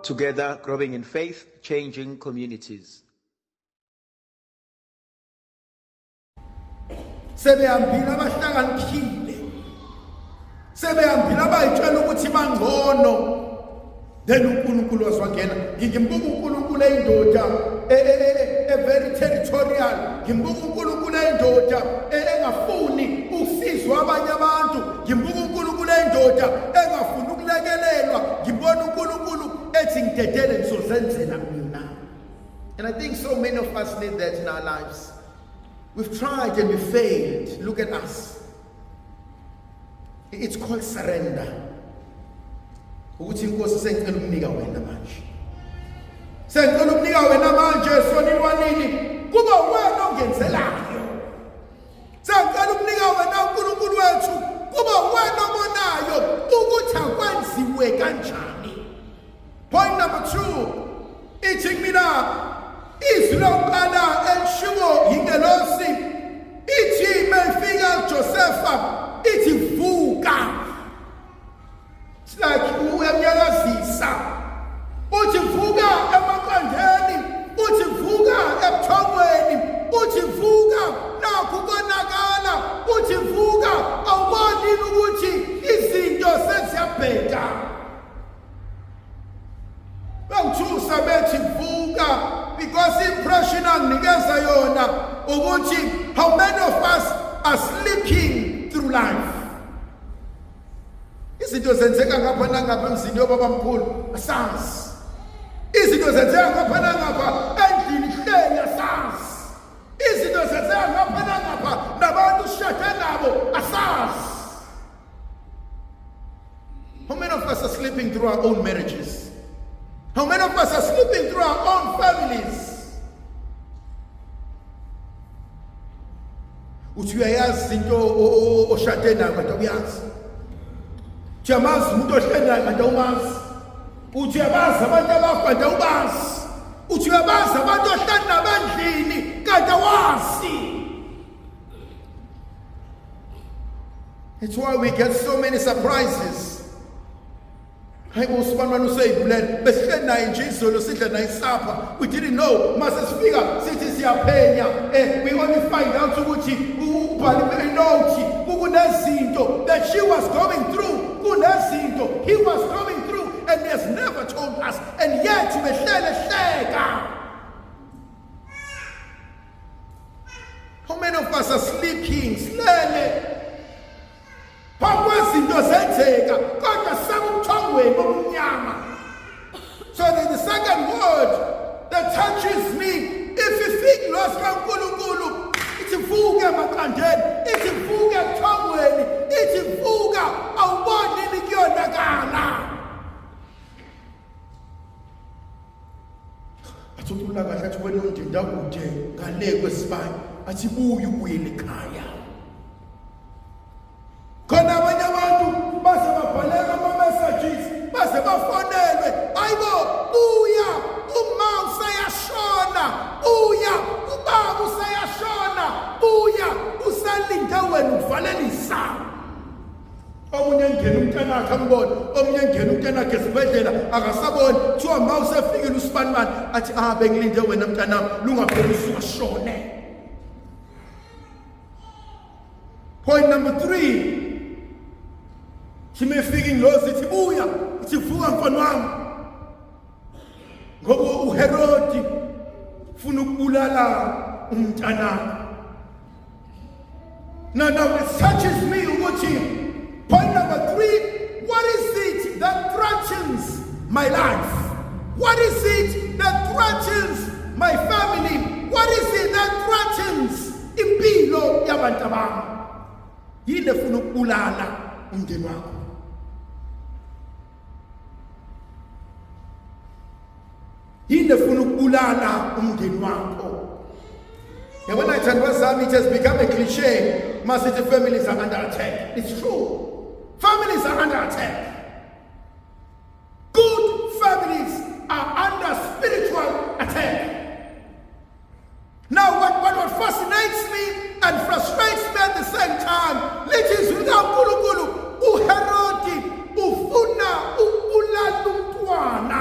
Together, growing in faith, changing communities. Sebehambile abahlakaniphile. Sebehambile abayitshela ukuthi bangcono. Then uNkulunkulu waswangena. Ngimbuka uNkulunkulu eindoda very territorial. Ngimbuka uNkulunkulu eindoda engafuni ukusizwa abanye abantu. Ngimbuka uNkulunkulu eindoda engafuni ukulekelelwa. Ngibona uNkulunkulu ethi ngidedele ngizozenzela mina. And I think so many of us need that in our lives. We've tried and we failed. Look at us. It's called surrender. Ukuthi inkosi sengicela ukunika wena manje. Sengicela ukunika wena manje sonilwanini kuba wena ongenzelayo. Sengicela ukunika wena uNkulunkulu wethu kuba wena obonayo ukuthi akwenziwe kanjani. Point number 2. Ithi mina izwi lokuqala elishiwo yingelosi ithi mayifika Josepha ithi vuka. It's like uyamnyakazisa. Uthi vuka emaqandeni, uthi vuka ebuthongweni, uthi vuka nakho konakala, uthi vuka awuboni ukuthi izinto seziyabheka. Bangithusa bethi vuka because impression anginikeza yona ukuthi how many of us are sleeping through life. Izinto zenzeka ngapha nangapha emzini yobabamkhulu asazi. Izinto zenzeka ngapha nangapha endlini hleli asazi. Izinto zenzeka ngapha nangapha nabantu shade nabo asazi. How many of us are sleeping through our own marriages? How many of us are sleeping through our own families? Uthi uyayazi into oshade nayo kodwa uyazi. Jamazi umuntu ohlendayo kade umazi. Uthi uyabazi abantu abafa kade ubazi. Uthi uyabazi abantu ohlenda bandlini kade wazi. That's why we get so many surprises. Hayibo usibani useyibulele besihlendayo nje izolo sidla nayo isapha. We didn't know mase sifika sithi siyaphenya. We only find out ukuthi ubhali inothi kunezinto that she was going through. Kunezinto he was going through and he has never told us, and yet behlele hleka. How many of us are sleeping slele? Pakwezinto zenzeka kodwa sakuthongweni omnyama. So then the second word that touches me, if you think lost kaNkulunkulu, ithi vuka emaqandeni, ithi vuka ebuthongweni, ithi vuka awuboni nikuyonakala. Athula kahle athi wena undinda kude ngale kwesibani athi buya ubuyele ekhaya. Khona abanye abantu base babhaleka ama-messages base bafonelwe ayibo buya uma usayashona buya ubaba usayashona buya usalinde wena uvalelisa. Omunye ngene umntanakhe ambone, omunye ngene umntanakhe esibhedlela akasaboni, kuthiwa ma usefikile usibanibani athi bengilinde wena mntanami lungapheli usashone. Point number 3. Simefika ingozi ithi buya, ithi vuka mfana wami. Ngoba uHerodi ufuna ukubulala umntanakhe. Now it touches me ukuthi point number 3, what is it that threatens my life? What is it that threatens my family? What is it that threatens impilo yabantu bami? Yini efuna ukubulala umndeni wakho? Yini efuna ukubulala umndeni wakho? Yabona ithandwa sami, it has become a cliche. Massive families are under attack. It's true. Families are under attack. Good families are under spiritual attack. Now what fascinates me and frustrates me at the same time, lithi uHerodi ufuna ukubulala umntwana.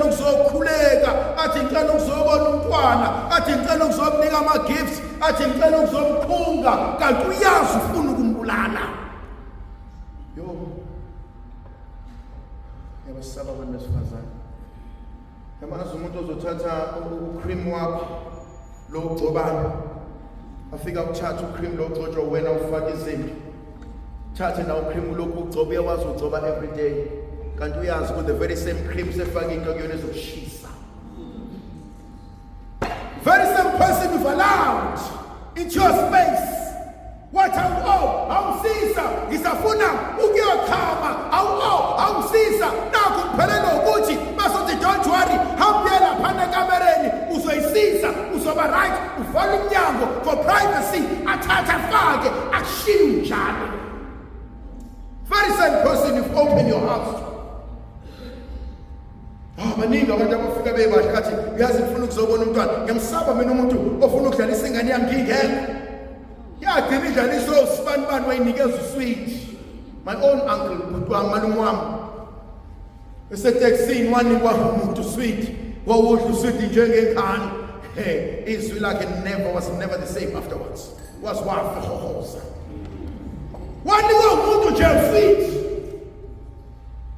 ngicela ukuzokhuleka, athi ngicela ukuzobona umntwana, athi ngicela ukuzomnika ama-gifts, athi ngicela ukuzomkhunga, kanti uyazi ufuna ukumbulala. Yo, yabasaba abantu besifazane. Yamazi umuntu ozothatha ucream wakho lo ugcobayo, afika ukuthatha ucream lo ugcotshwa wena ufake izinto, thathe na ucream lokhu ugcoba, uyawazi ugcoba every day, kanti uyazi ukuthi the very same cream sefake into kuyona ezokushisa. Very same person you've allowed into your space. What awusisa ngisafuna ukuyokhama, awusisa naku kuphelela ukuthi basothi don't worry, hambela phana kamereni uzoyisisa, uzoba right, uvale umnyango for privacy, athatha afake akushiye njalo. Very same person you've opened your house to. Baningi abantu abafika bebasha athi uyazi ngifuna ukuzobona umntwana, ngiyamsaba mina umuntu ofuna ukudlalisa ingane yami ngingekho. Yagcina idlaliso sibanibani wayinikeza usweet. My own uncle kuthiwa malume wami eseteksini wanikwa umuntu sweet, wawudla usweet njengengane. Izwi lakhe was never the same afterwards. Was wafahohoza. Wanikwa umuntu nje sweet.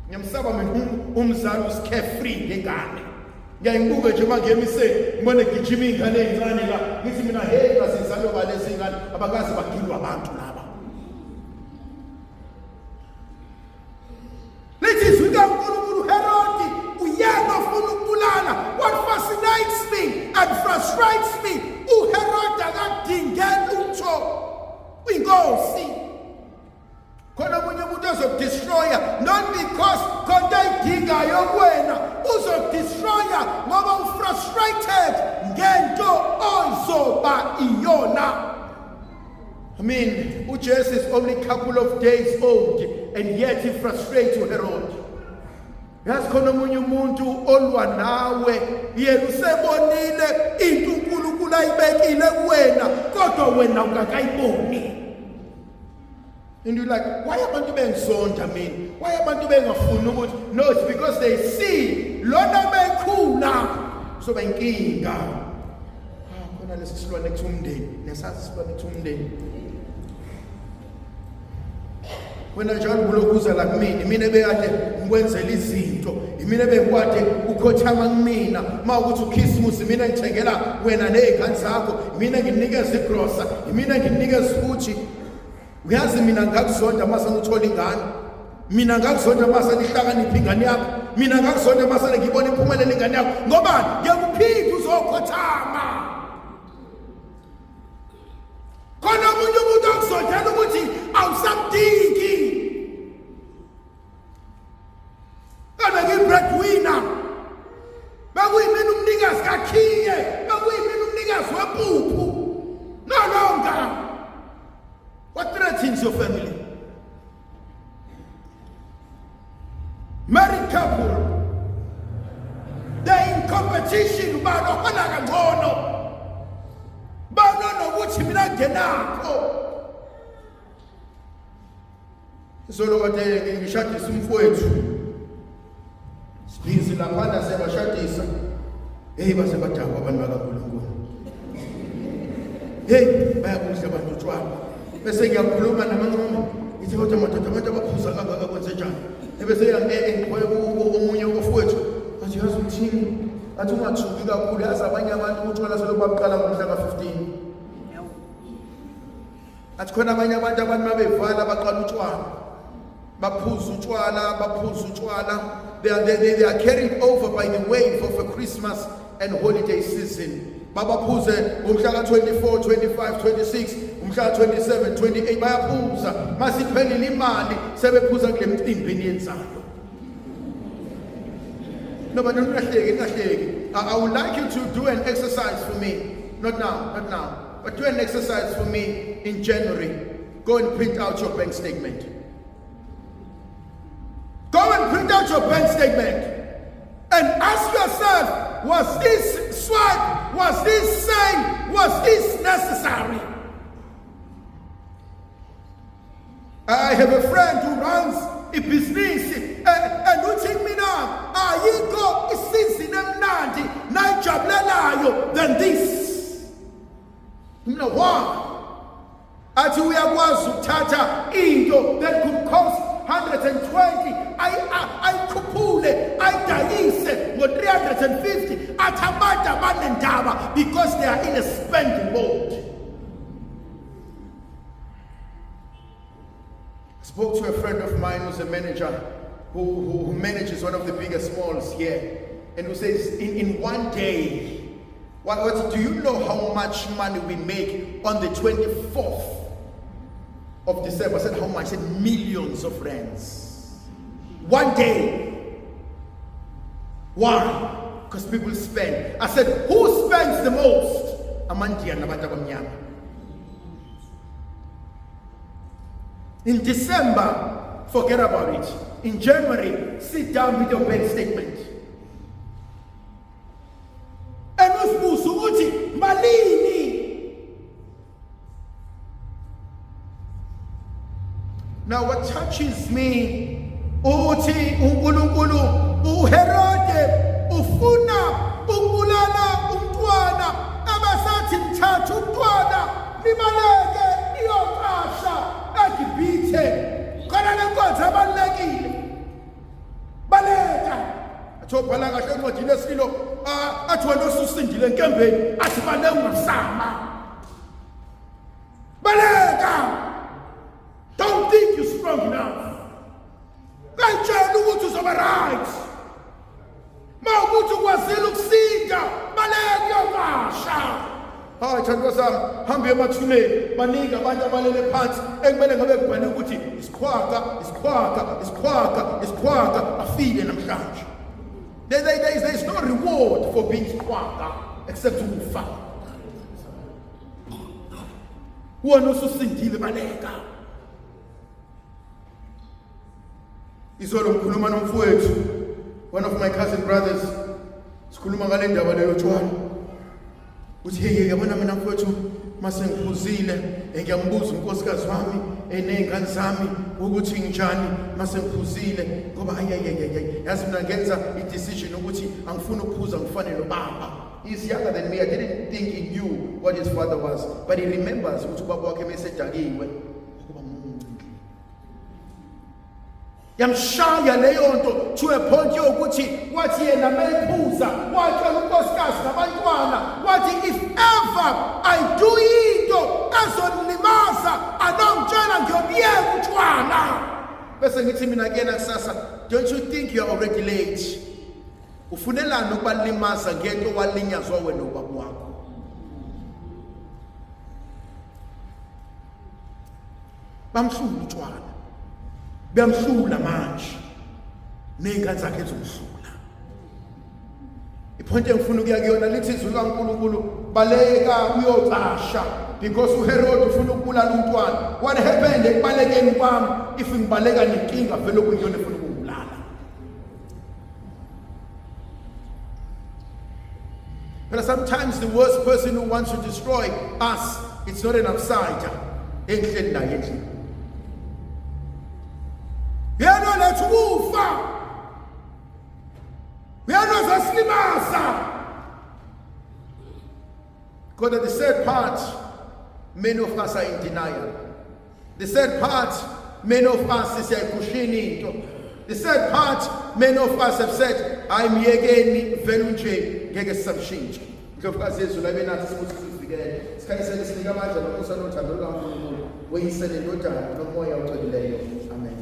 Ngiyamsaba mina umzali carefree ngengane. Ngiyayibuka nje mangemise ngibone gijima ingane ezincane la, ngithi mina hey basizalwa balezi ingane abakazi bagilwa abantu laba. Lithi izwi kaNkulunkulu Herod uyena ufuna ukubulala. What fascinates me and frustrates me, uHerod akadingela utho uyinkosi. Khona omunye umuntu ozokudestroya, not because konke ayidingayo kuwena, uzokudestroya ngoba ufrustrated ngento ozoba iyona. I mean, uJesu is only a couple of days old and yet he frustrates uHerod. Yazi khona omunye umuntu olwa nawe, yena usebonile into uNkulunkulu ayibekile kuwena, kodwa wena ungakayiboni. And you're like, why abantu bengizonda mina? Why abantu bengafuni ukuthi? No, it's because they see lona bekhula soba inkinga. Khona lesisilwane ekuthumndeni, nesazi isilwane ekuthumndeni. Wena njalo bulokhuza la kumina, mina bekade ngikwenzela izinto, mina bekwade ukhothama kumina, mawukuthi uChristmas mina ngithengela wena nezingane zakho, mina nginikeza igrosa, mina nginikeza ukuthi uyazi mina ngakuzonda mase ngithola ingane, mina ngakuzonda mase nihlakanipha ingane yakho, mina ngakuzonda mase ngibona impumelelo ingane yakho, ngoba ngiyakuphinda uzokhothama. Khona umuntu akuzondela ukuthi awusamdingi. Kana ngibreadwinner, bakuyimina umnikazi kakhiye, bakuyimina umnikazi wempuphu. No longer. What threatens your family? Married couple, they're in competition. Banohola kangono, banono ukuthi mina ngenakho. Solo kade ngishadisa umfowethu, sibhizi laphana sebashadisa. Hey base badakwa abantu bakaNkulunkulu. Hey bayakudla abantu utshwala. Bese ngiyakhuluma namancane ngithi kodwa madoda abantu abaphuza kangaka kwenze njani, ebese yangikhwela omunye ofowethu athi yazi uthini, athi ungathuki kakhulu, yazi abanye abantu uthola selo baqala ngomhla ka-15. Athi khona abanye abantu mabevala baqala utshwala, baphuza utshwala, they are carried over by the wave of a Christmas and holiday season. Babaphuze umhla ka-24, 25, 26, umhla ka-27, 28 bayaphuza, masiphelile imali sebephuza kule mcimbini yenzayo. No, but ningahleki. I would like you to do an exercise for me. Not now. But do an exercise for me in January. Go and print out your bank statement. Go and print out your bank statement and ask yourself, was this swipe, was this same, was this necessary? I have a friend who runs a business and who take me now, ayikho isizini ebizayo than this. Mina why? Athi uyakwazi ukuthatha into that could cost 120 ayikhuphule ayidayise ngo-350 athi abantu abanendaba because they are in a spending mode. I spoke to a friend of mine who's a manager who manages one of the biggest malls here, and who says in one day, do you know how much money we make on the 24th of December? I said, how much? I said, millions of rands. One day. Why? Because people spend. I said, who spends the most? Amandia nabantu abamnyama. In December, forget about it. In January, sit down with your bank statement. And usibuze ukuthi malini. Now what touches me, uthi uNkulunkulu uHerode ufuna ukubulala umntwana abasathi mthatha umntwana libaleke iyokasha eGibhithe. Khona lenkonzo abalekile. Baleka. Athobhala kahle encwadini lesilo athi wena osusindile enkembeni athi baleka ungasama. Baleka. Don't think you're strong enough. Kayitshela ukuthi uzoba right. Mawukuthi ukwazile ukusinda, baleka uyokasha. Hayi thandwa sami, hambe emathuneni, baningi abantu abalele phansi ekumele ngabe kubhale ukuthi isikhwaga afile namhlanje. There is no reward for being isikhwaga except ukufa. Wona ususindile baleka. Izolo ngikhuluma nomfowethu, one of my cousin brothers, sikhuluma ngale ndaba leyo tshwana. Uthi hey yabona mina mfowethu mase ngiphuzile ngiyambuza unkosikazi wami enengane zami ukuthi njani mase ngiphuzile ngoba yazi mina ngenza i-decision ukuthi angifuni ukuphuza ngifane nobaba. He's younger than me. I didn't think he knew what his father was, but he remembers ukuthi ubaba wakhe mesedakiwe ukuba muncinci. Yamshaya leyo nto to a point yokuthi wathi yena mayiphuza watshela unkosikazi nabantwana wathi if ever I do into ezonilimaza anongitshela ngiyobiyeka utshwala. Bese ngithi mina kena kusasa, don't you think you are already late? Ufunelani ukubalimaza ngento walinyazwa wena ubaba wakho? Bamhlula utshwala. Beyamhlula manje nezingane zakhe ezomhlula. Iphonto engifuna ukuya kuyona lithi izwi kaNkulunkulu baleka uyocasha because uHerod ufuna ukubulala umntwana. What happened ekubalekeni kwami if ngibaleka nenkinga vele okuyona efuna ukubulala. But sometimes the worst person who wants to destroy us, it's not an outsider. Endleni naye endlini. Yena lethu kufa. Yena zasilimaza. Because the sad part, many of us are in denial. The sad part, many of us is pushing into. The sad part, many of us have said, I'm yegeni velunje ngeke samshintshe. Because Yesu la benathi sibusifikele. Sikhanyise sinika amandla nomusa nothando lukaNkulunkulu. Weyisele ndodana nomoya oqhelileyo. Amen.